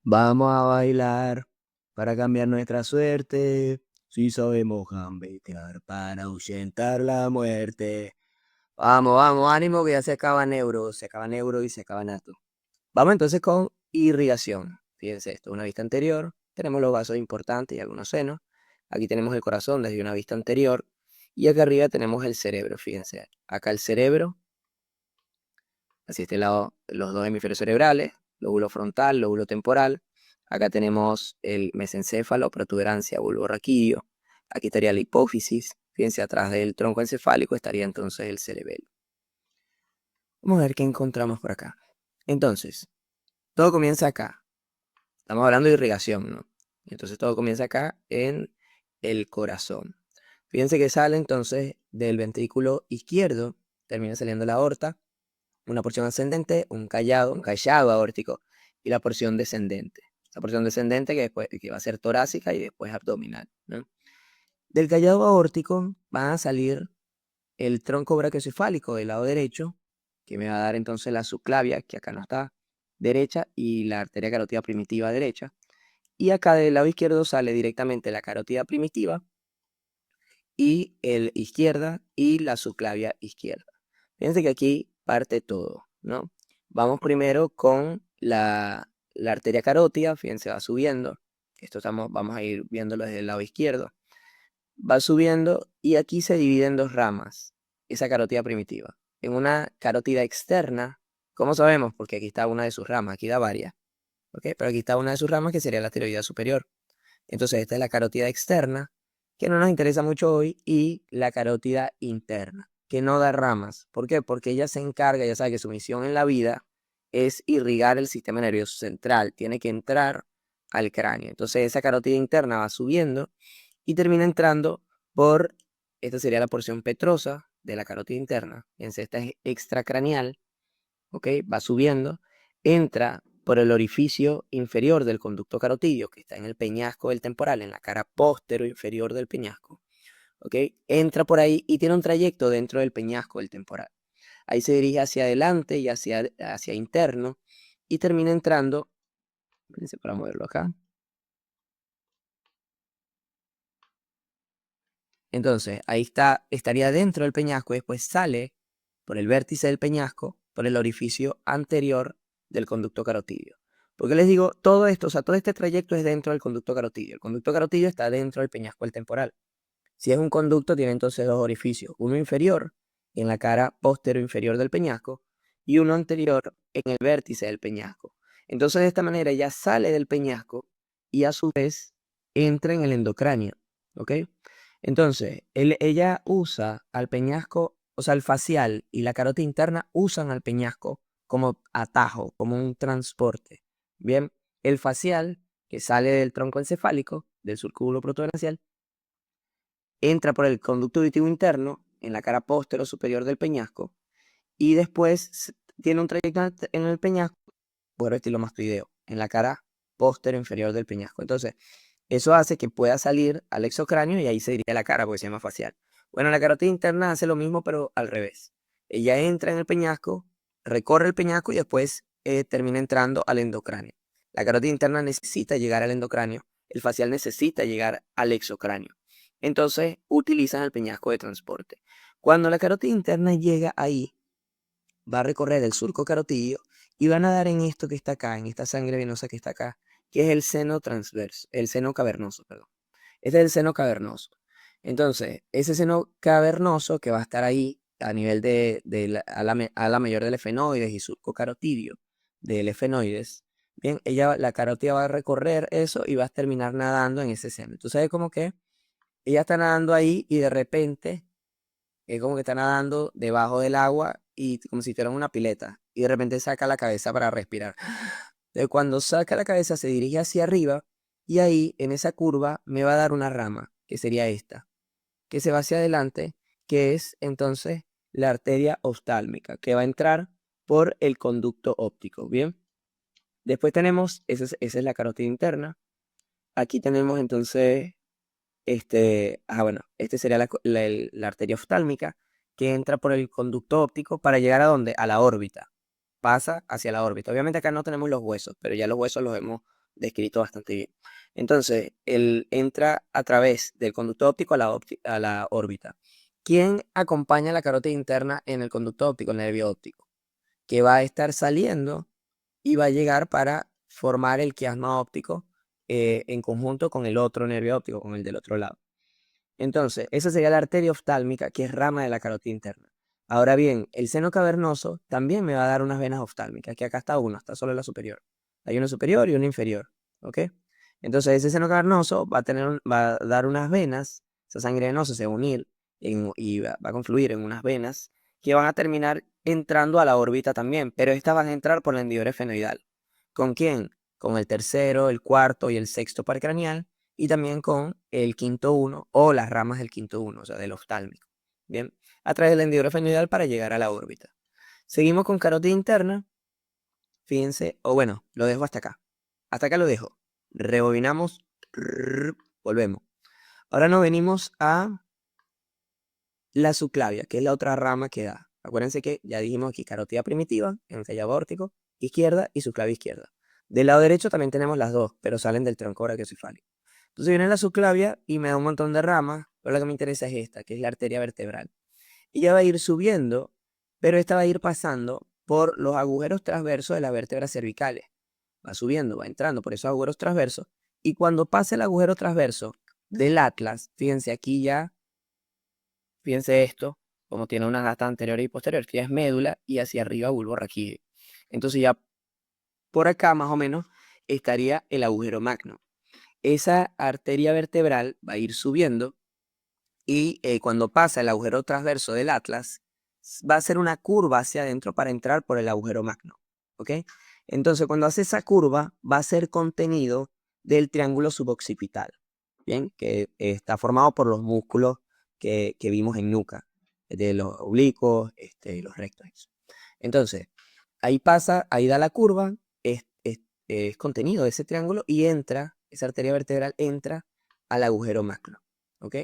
Vamos a bailar para cambiar nuestra suerte. Si sabemos gambetear para ahuyentar la muerte. Vamos, vamos, ánimo que ya se acaba neuro y se acaba nato. Vamos entonces con irrigación. Fíjense esto, una vista anterior. Tenemos los vasos importantes y algunos senos. Aquí tenemos el corazón desde una vista anterior. Y acá arriba tenemos el cerebro, fíjense. Acá el cerebro, así este lado, los dos hemisferios cerebrales, lóbulo frontal, lóbulo temporal. Acá tenemos el mesencéfalo, protuberancia, bulbo raquídeo. Aquí estaría la hipófisis. Fíjense, atrás del tronco encefálico estaría entonces el cerebelo. Vamos a ver qué encontramos por acá. Entonces, todo comienza acá. Estamos hablando de irrigación, ¿no? Entonces todo comienza acá en el corazón. Fíjense que sale entonces del ventrículo izquierdo, termina saliendo la aorta, una porción ascendente, un callado aórtico y la porción descendente. La porción descendente que va a ser torácica y después abdominal, ¿no? Del callado aórtico van a salir el tronco brachiocefálico del lado derecho, que me va a dar entonces la subclavia, que acá no está, derecha, y la arteria carótida primitiva derecha. Y acá del lado izquierdo sale directamente la carótida primitiva y el izquierda y la subclavia izquierda. Fíjense que aquí parte todo, ¿no? Vamos primero con la arteria carótida, fíjense, va subiendo. Vamos a ir viéndolo desde el lado izquierdo. Va subiendo y aquí se divide en dos ramas, esa carótida primitiva. En una carótida externa, ¿cómo sabemos? Porque aquí está una de sus ramas, aquí da varias, ¿ok? Pero aquí está una de sus ramas que sería la tiroidea superior. Entonces esta es la carótida externa, que no nos interesa mucho hoy, y la carótida interna, que no da ramas. ¿Por qué? Porque ella se encarga, ya sabe que su misión en la vida es irrigar el sistema nervioso central, tiene que entrar al cráneo. Entonces esa carótida interna va subiendo y termina entrando por, esta sería la porción petrosa de la carótida interna, esta es extracraneal, ¿ok? Va subiendo, entra por el orificio inferior del conducto carotidio, que está en el peñasco del temporal, en la cara póstero inferior del peñasco, ¿ok? Entra por ahí y tiene un trayecto dentro del peñasco del temporal. Ahí se dirige hacia adelante y hacia interno y termina entrando, espérense para moverlo acá. Entonces, ahí estaría dentro del peñasco y después sale por el vértice del peñasco, por el orificio anterior del conducto carotidio. Porque les digo, todo esto, o sea, todo este trayecto es dentro del conducto carotidio. El conducto carotidio está dentro del peñasco del temporal. Si es un conducto, tiene entonces dos orificios, uno inferior en la cara postero inferior del peñasco y uno anterior en el vértice del peñasco. Entonces, de esta manera ya sale del peñasco y a su vez entra en el endocráneo, ¿ok? Entonces, ella usa al peñasco, o sea, el facial y la carótida interna usan al peñasco como atajo, como un transporte. Bien, el facial, que sale del tronco encefálico, del surcúbulo protuberancial, entra por el conducto auditivo interno en la cara póstero superior del peñasco y después tiene un trayecto en el peñasco por estilo mastoideo, en la cara póstero inferior del peñasco. Entonces, eso hace que pueda salir al exocráneo y ahí se diría la cara porque se llama facial. Bueno, la carótida interna hace lo mismo pero al revés. Ella entra en el peñasco, recorre el peñasco y después termina entrando al endocráneo. La carótida interna necesita llegar al endocráneo, el facial necesita llegar al exocráneo. Entonces utilizan el peñasco de transporte. Cuando la carótida interna llega ahí, va a recorrer el surco carotidio y van a dar en esto que está acá, en esta sangre venosa que está acá, que es el seno transverso, el seno cavernoso, perdón. Este es el seno cavernoso. Entonces, ese seno cavernoso que va a estar ahí a nivel de ala mayor del efenoides y surco carotidio del efenoides, bien, la carótida va a recorrer eso y va a terminar nadando en ese seno. Entonces, es como que ella está nadando ahí y de repente es como que está nadando debajo del agua y como si fuera una pileta. Y de repente saca la cabeza para respirar. Entonces, cuando saca la cabeza se dirige hacia arriba y ahí en esa curva me va a dar una rama, que sería esta, que se va hacia adelante, que es entonces la arteria oftálmica, que va a entrar por el conducto óptico. Bien. Después tenemos, esa es la carótida interna. Aquí tenemos entonces bueno, este sería la arteria oftálmica que entra por el conducto óptico para llegar a dónde? A la órbita. Pasa hacia la órbita. Obviamente acá no tenemos los huesos, pero ya los huesos los hemos descrito bastante bien. Entonces, él entra a través del conducto óptico a la órbita. ¿Quién acompaña la carótida interna en el conducto óptico, el nervio óptico? Que va a estar saliendo y va a llegar para formar el quiasma óptico en conjunto con el otro nervio óptico, con el del otro lado. Entonces, esa sería la arteria oftálmica, que es rama de la carótida interna. Ahora bien, el seno cavernoso también me va a dar unas venas oftálmicas, que acá está una, está solo la superior. Hay una superior y una inferior, ¿ok? Entonces, ese seno cavernoso va a dar unas venas, esa sangre venosa se va a unir y va a confluir en unas venas que van a terminar entrando a la órbita también, pero estas van a entrar por la hendidura efenoidal. ¿Con quién? Con el tercero, el cuarto y el sexto par craneal, y también con el quinto uno o las ramas del quinto uno, o sea, del oftálmico. Bien, a través de la hendidura efenoidal para llegar a la órbita. Seguimos con carótida interna. Fíjense, o bueno, lo dejo hasta acá. Hasta acá lo dejo. Rebobinamos. Volvemos. Ahora nos venimos a la subclavia, que es la otra rama que da. Acuérdense que ya dijimos aquí carótida primitiva, encallado aórtico, izquierda y subclavia izquierda. Del lado derecho también tenemos las dos, pero salen del tronco brachiocefálico. Entonces viene la subclavia y me da un montón de ramas, pero la que me interesa es esta, que es la arteria vertebral. Y ya va a ir subiendo, pero esta va a ir pasando por los agujeros transversos de las vértebras cervicales. Va subiendo, va entrando por esos agujeros transversos, y cuando pase el agujero transverso del atlas, fíjense aquí ya, fíjense esto, como tiene unas gastas anteriores y posteriores, que ya es médula y hacia arriba bulbo raquídeo. Entonces ya por acá más o menos estaría el agujero magno. Esa arteria vertebral va a ir subiendo y cuando pasa el agujero transverso del atlas, va a hacer una curva hacia adentro para entrar por el agujero magno. ¿Ok? Entonces, cuando hace esa curva, va a ser contenido del triángulo suboccipital, ¿bien? Que está formado por los músculos que vimos en nuca, de los oblicuos, los rectos. Entonces, ahí pasa, ahí da la curva, es contenido de ese triángulo y entra, esa arteria vertebral entra al agujero magno. ¿Ok?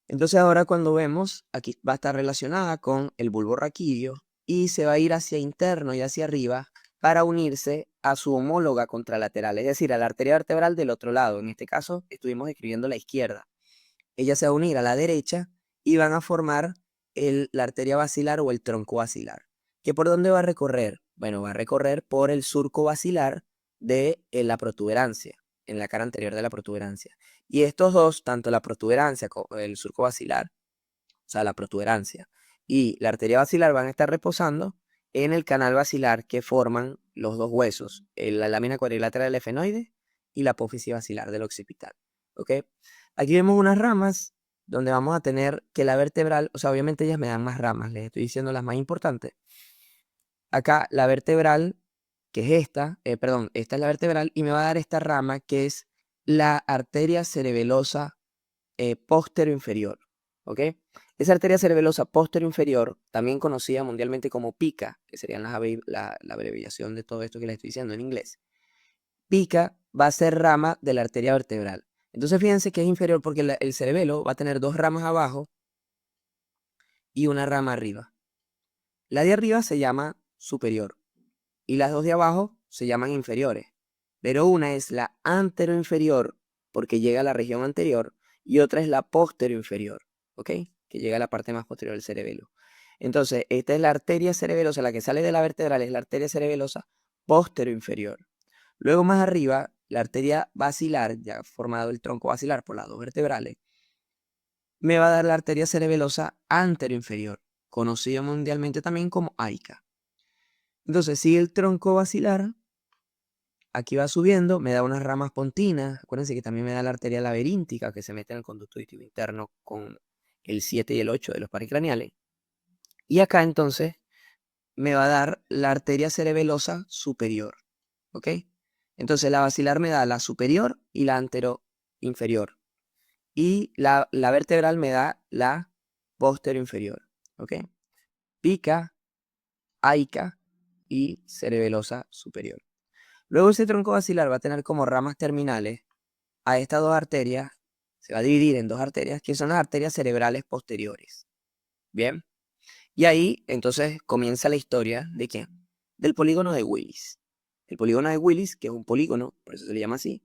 Entonces ahora cuando vemos, aquí va a estar relacionada con el bulbo raquídeo y se va a ir hacia interno y hacia arriba para unirse a su homóloga contralateral, es decir, a la arteria vertebral del otro lado. En este caso estuvimos escribiendo la izquierda. Ella se va a unir a la derecha y van a formar la arteria basilar o el tronco basilar. ¿Que por dónde va a recorrer? Bueno, va a recorrer por el surco basilar de la protuberancia, en la cara anterior de la protuberancia. Y estos dos, tanto la protuberancia como el surco basilar, o sea, la protuberancia y la arteria basilar van a estar reposando en el canal basilar que forman los dos huesos, la lámina cuadriláteral del efenoide y la apófisis basilar del occipital. ¿Ok? Aquí vemos unas ramas donde vamos a tener que la vertebral, o sea, obviamente ellas me dan más ramas, les estoy diciendo las más importantes. Acá la vertebral, que es esta, perdón, esta es la vertebral y me va a dar esta rama que es la arteria cerebelosa póstero inferior. ¿Ok? Esa arteria cerebelosa póstero inferior, también conocida mundialmente como PICA, que sería la abreviación de todo esto que les estoy diciendo en inglés. PICA va a ser rama de la arteria vertebral. Entonces fíjense que es inferior porque el cerebelo va a tener dos ramas abajo y una rama arriba. La de arriba se llama superior y las dos de abajo se llaman inferiores. Pero una es la anteroinferior porque llega a la región anterior y otra es la posteroinferior, ¿ok? Que llega a la parte más posterior del cerebelo. Entonces, esta es la arteria cerebelosa, la que sale de la vertebral es la arteria cerebelosa posteroinferior. Luego más arriba, la arteria basilar, ya formado el tronco basilar por las dos vertebrales, me va a dar la arteria cerebelosa anteroinferior, conocida mundialmente también como AICA. Entonces, sigue el tronco basilar. Aquí va subiendo, me da unas ramas pontinas. Acuérdense que también me da la arteria laberíntica que se mete en el conducto auditivo interno con el 7 y el 8 de los paracraneales. Y acá entonces me va a dar la arteria cerebelosa superior. ¿Ok? Entonces la basilar me da la superior y la anteroinferior. Y la vertebral me da la posteroinferior. ¿Ok? Pica, aica y cerebelosa superior. Luego ese tronco basilar va a tener como ramas terminales a estas dos arterias, se va a dividir en dos arterias, que son las arterias cerebrales posteriores. Bien. Y ahí entonces comienza la historia de ¿qué? Del polígono de Willis. el polígono de Willis, que es un polígono, por eso se le llama así,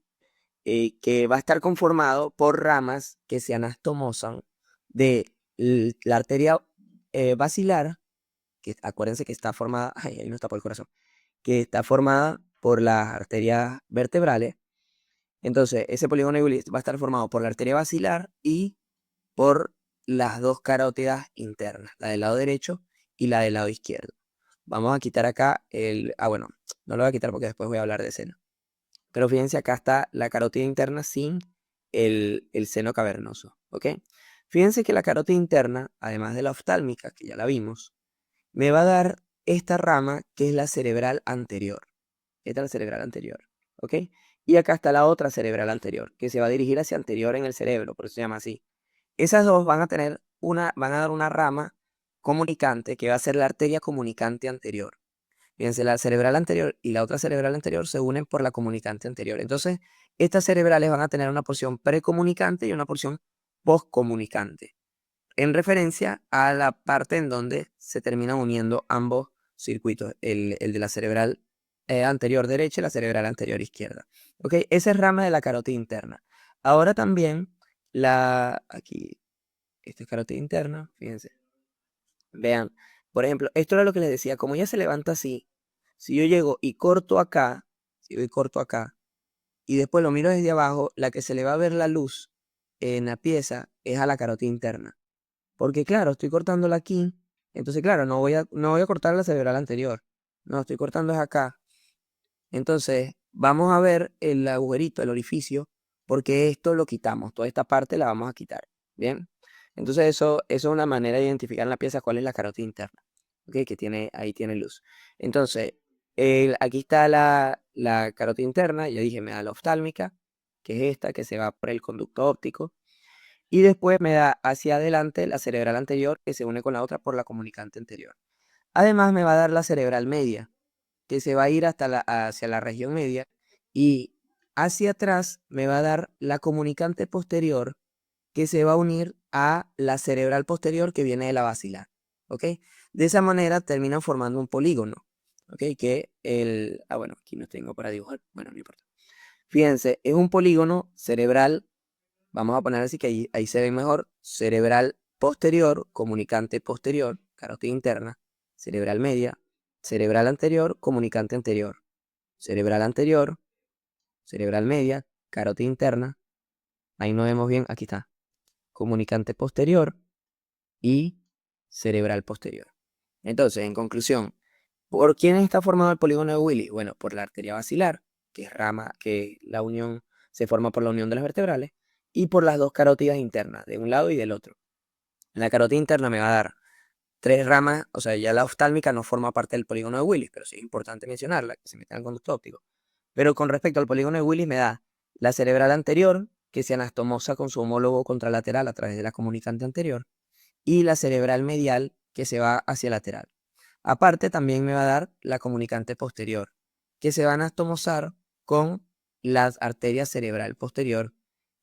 que va a estar conformado por ramas que se anastomosan de la arteria basilar, que acuérdense que está formada, ay, ahí no está por el corazón, que está formada por las arterias vertebrales. Entonces, ese polígono de Willis va a estar formado por la arteria basilar y por las dos carótidas internas, la del lado derecho y la del lado izquierdo. Vamos a quitar acá bueno, no lo voy a quitar porque después voy a hablar de seno. Pero fíjense, acá está la carótida interna sin el seno cavernoso, ¿ok? Fíjense que la carótida interna, además de la oftálmica, que ya la vimos, me va a dar esta rama que es la cerebral anterior. Esta es la cerebral anterior, ¿ok? Y acá está la otra cerebral anterior, que se va a dirigir hacia anterior en el cerebro, por eso se llama así. Esas dos van a dar una rama comunicante que va a ser la arteria comunicante anterior. Fíjense, la cerebral anterior y la otra cerebral anterior se unen por la comunicante anterior. Entonces, estas cerebrales van a tener una porción precomunicante y una porción postcomunicante, en referencia a la parte en donde se terminan uniendo ambos circuitos, el de la cerebral anterior derecha y la cerebral anterior izquierda. ¿Ok? Esa es rama de la carótida interna. Ahora también, aquí, esta es carótida interna, fíjense. Vean, por ejemplo, esto era lo que les decía, como ella se levanta así, si yo llego y corto acá, si yo corto acá, y después lo miro desde abajo, la que se le va a ver la luz en la pieza es a la carótida interna. Porque claro, estoy cortándola aquí, entonces claro, no voy a cortar la cerebral anterior. No, estoy cortando es acá. Entonces, vamos a ver el agujerito, el orificio, porque esto lo quitamos, toda esta parte la vamos a quitar. ¿Bien? Entonces eso es una manera de identificar en la pieza cuál es la carótida interna. ¿Ok? Ahí tiene luz. Entonces, aquí está la carótida interna, ya dije, me da la oftálmica, que es esta, que se va por el conducto óptico. Y después me da hacia adelante la cerebral anterior, que se une con la otra por la comunicante anterior. Además, me va a dar la cerebral media, que se va a ir hacia la región media, y hacia atrás me va a dar la comunicante posterior, que se va a unir a la cerebral posterior que viene de la basilar. ¿Ok? De esa manera terminan formando un polígono. ¿Ok? Bueno, aquí no tengo para dibujar. Bueno, no importa. Fíjense, es un polígono cerebral. Vamos a poner así que ahí se ve mejor. Cerebral posterior, comunicante posterior, carótida interna, cerebral media, cerebral anterior, comunicante anterior, cerebral anterior, cerebral media, carótida interna. Ahí no vemos bien, aquí está. Comunicante posterior y cerebral posterior. Entonces, en conclusión, ¿por quién está formado el polígono de Willis? Bueno, por la arteria basilar, que la unión se forma por la unión de las vertebrales, y por las dos carótidas internas, de un lado y del otro. La carótida interna me va a dar tres ramas, o sea, ya la oftálmica no forma parte del polígono de Willis, pero sí es importante mencionarla, que se mete en el conducto óptico. Pero con respecto al polígono de Willis me da la cerebral anterior, que se anastomosa con su homólogo contralateral a través de la comunicante anterior, y la cerebral medial, que se va hacia lateral. Aparte, también me va a dar la comunicante posterior, que se va a anastomosar con la arteria cerebral posterior,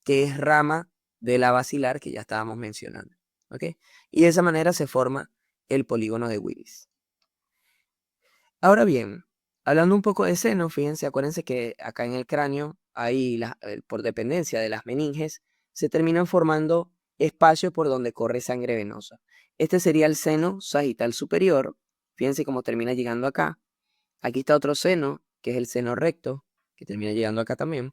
que es rama de la basilar que ya estábamos mencionando. ¿Ok? Y de esa manera se forma el polígono de Willis. Ahora bien, hablando un poco de seno, fíjense, acuérdense que acá en el cráneo, ahí por dependencia de las meninges, se terminan formando espacios por donde corre sangre venosa. Este sería el seno sagital superior. Fíjense cómo termina llegando acá. Aquí está otro seno, que es el seno recto, que termina llegando acá también.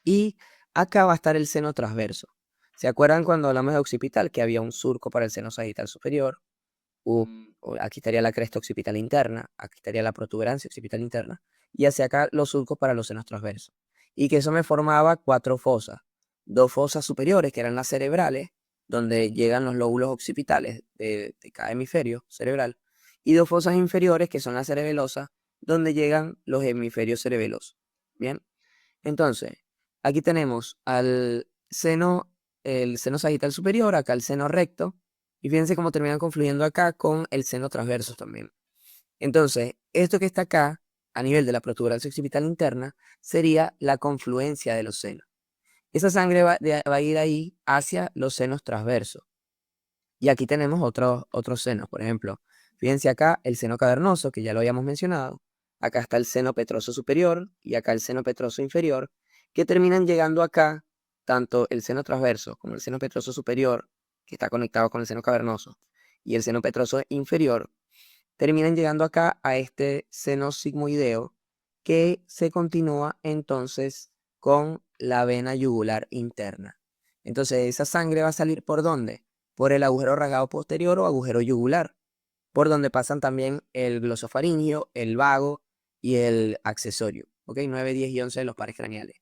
Y acá va a estar el seno transverso. ¿Se acuerdan cuando hablamos de occipital que había un surco para el seno sagital superior? Aquí estaría la cresta occipital interna, aquí estaría la protuberancia occipital interna, y hacia acá los surcos para los senos transversos. Y que eso me formaba cuatro fosas. Dos fosas superiores, que eran las cerebrales, donde llegan los lóbulos occipitales de cada hemisferio cerebral, y dos fosas inferiores, que son las cerebelosas, donde llegan los hemisferios cerebelosos. Bien, entonces, aquí tenemos el seno sagital superior, acá el seno recto, y fíjense cómo terminan confluyendo acá con el seno transverso también. Entonces, esto que está acá, a nivel de la protuberancia occipital interna, sería la confluencia de los senos. Esa sangre va a ir ahí hacia los senos transversos. Y aquí tenemos otros senos, por ejemplo. Fíjense acá el seno cavernoso, que ya lo habíamos mencionado. acá está el seno petroso superior y acá el seno petroso inferior, que terminan llegando acá, tanto el seno transverso como el seno petroso superior, que está conectado con el seno cavernoso, y el seno petroso inferior, terminan llegando acá a este seno sigmoideo, que se continúa entonces con la vena yugular interna. Entonces, esa sangre va a salir ¿por dónde? Por el agujero rasgado posterior o agujero yugular, por donde pasan también el glosofaringeo, el vago y el accesorio. ¿Ok? 9, 10 y 11 de los pares craneales.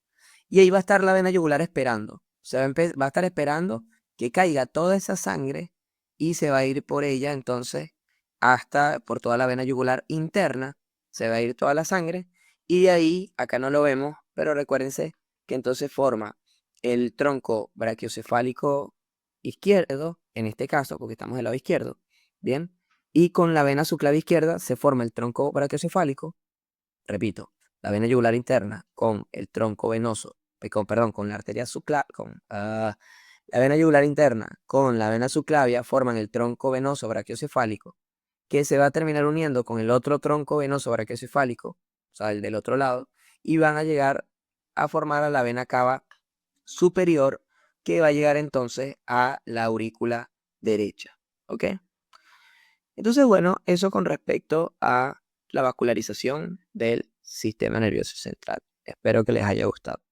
Y ahí va a estar la vena yugular esperando. Se va a estar esperando que caiga toda esa sangre y se va a ir por ella entonces hasta por toda la vena yugular interna. Se va a ir toda la sangre y de ahí, acá no lo vemos, pero recuérdense que entonces forma el tronco brachiocefálico izquierdo, en este caso, porque estamos del lado izquierdo, ¿bien? Y con la vena subclavia izquierda se forma el tronco brachiocefálico, repito, la vena yugular interna con el tronco venoso, perdón, con la arteria subclavia, la vena yugular interna con la vena subclavia forman el tronco venoso brachiocefálico, que se va a terminar uniendo con el otro tronco venoso brachiocefálico, o sea, el del otro lado, y van a llegar a formar a la vena cava superior, que va a llegar entonces a la aurícula derecha. ¿Ok? Entonces, bueno, eso con respecto a la vascularización del sistema nervioso central. Espero que les haya gustado.